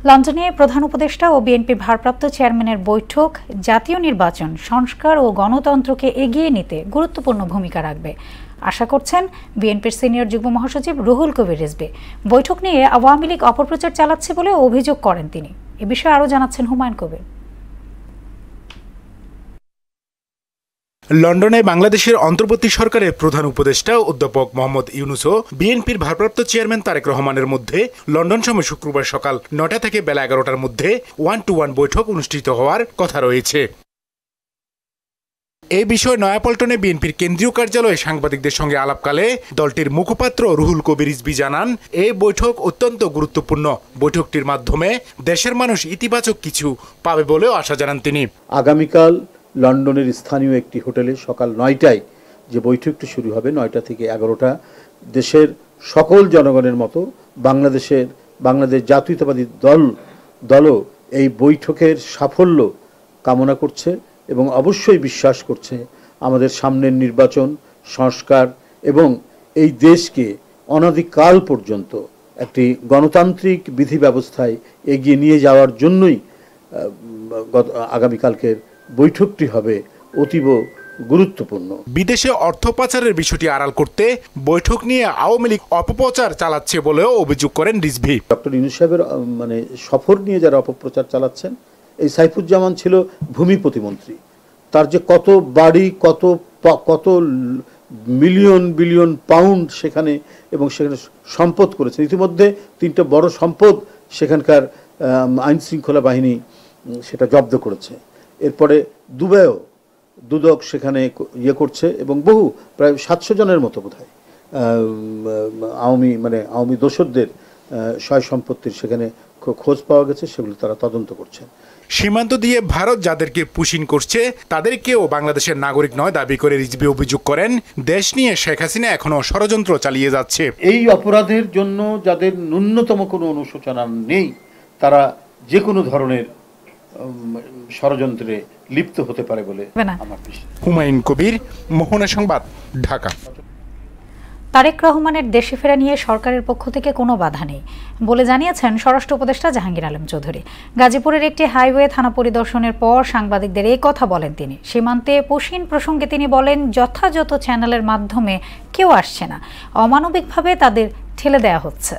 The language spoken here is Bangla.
লন্ডনে প্রধান উপদেষ্টা ও বিএনপির ভারপ্রাপ্ত চেয়ারম্যানের বৈঠক জাতীয় নির্বাচন, সংস্কার ও গণতন্ত্রকে এগিয়ে নিতে গুরুত্বপূর্ণ ভূমিকা রাখবে আশা করছেন বিএনপির সিনিয়র যুগ্ম মহাসচিব রুহুল কবির রিজভী। বৈঠক নিয়ে আওয়ামী লীগ অপপ্রচার চালাচ্ছে বলে অভিযোগ করেন তিনি। এ বিষয়ে আরও জানাচ্ছেন হুমায়ুন কবির। লন্ডনে বাংলাদেশের অন্তর্বর্তী সরকারের প্রধান উপদেষ্টা অধ্যাপক মোহাম্মদ ইউনূস ও বিএনপির ভারপ্রাপ্ত চেয়ারম্যান তারেক রহমানের মধ্যে লন্ডন সময় শুক্রবার সকাল ৯টা থেকে বেলা ১১টার মধ্যে 1-to-1 বৈঠক অনুষ্ঠিত হওয়ার কথা রয়েছে। এই বিষয়ে নয়াপল্টনে বিএনপির কেন্দ্রীয় কার্যালয়ে সাংবাদিকদের সঙ্গে আলাপকালে দলটির মুখপাত্র রুহুল কবির রিজভী জানান, এই বৈঠক অত্যন্ত গুরুত্বপূর্ণ। বৈঠকটির মাধ্যমে দেশের মানুষ ইতিবাচক কিছু পাবে বলেও আশা জানান তিনি। আগামীকাল লন্ডনের স্থানীয় একটি হোটেলে সকাল ৯টায় যে বৈঠকটি শুরু হবে, ৯টা থেকে ১১টা, দেশের সকল জনগণের মতো বাংলাদেশ জাতীয়তাবাদী দলও এই বৈঠকের সাফল্য কামনা করছে এবং অবশ্যই বিশ্বাস করছে আমাদের সামনের নির্বাচন, সংস্কার এবং এই দেশকে অনাদিকাল পর্যন্ত একটি গণতান্ত্রিক বিধি ব্যবস্থায় এগিয়ে নিয়ে যাওয়ার জন্যই আগামীকালকের বৈঠকটি হবে অতীব গুরুত্বপূর্ণ। বিদেশে অর্থ পাচারের বিষয়টি আড়াল করতে বৈঠক নিয়ে আওয়ামী লীগ অপপ্রচার চালাচ্ছে বলেও অভিযোগ করেন রিজভী। ডক্টর ইউনূস সাহেবের সফর নিয়ে যারা অপপ্রচার চালাচ্ছেন, এই সাইফুজ্জামান ছিল ভূমি প্রতিমন্ত্রী, তার যে কত বাড়ি, কত মিলিয়ন বিলিয়ন পাউন্ড সেখানে সম্পদ করেছে। ইতিমধ্যে 3টা বড় সম্পদ সেখানকার আইন শৃঙ্খলা বাহিনী সেটা জব্দ করেছে। এরপরে দুবাইও দুদক সেখানে করছে এবং বহু প্রায় 700 জনের মতো বোধহয় আওয়ামী দোসরদের সয় সম্পত্তির সেখানে খোঁজ পাওয়া গেছে, সেগুলো তারা তদন্ত করছেন। সীমান্ত দিয়ে ভারত যাদেরকে পুশিং করছে তাদেরকেও বাংলাদেশের নাগরিক নয় দাবি করে রিজভী অভিযোগ করেন, দেশ নিয়ে শেখ হাসিনা এখনো ষড়যন্ত্র চালিয়ে যাচ্ছে। এই অপরাধের জন্য যাদের ন্যূনতম কোনো অনুশোচনা নেই, তারা যে কোনো ধরনের ষড়যন্ত্রে লিপ্ত হতে পারে বলে আমার বিশ্বাস। হুমায়ুন কবির, মোহনা সংবাদ, ঢাকা। তারেক রহমানের দেশে ফেরা নিয়ে সরকারের পক্ষ থেকে কোনো বাধা নেই বলে জানিয়েছেন স্বরাষ্ট্র উপদেষ্টা জাহাঙ্গীর আলম চৌধুরী। গাজীপুরের একটি হাইওয়ে থানা পরিদর্শনের পর সাংবাদিকদের এই কথা বলেন তিনি। সীমান্তে পুশিন প্রসঙ্গে তিনি বলেন, যথাযথ চ্যানেলের মাধ্যমে কেউ আসছে না, অমানবিকভাবে তাদের ঠেলে দেওয়া হচ্ছে।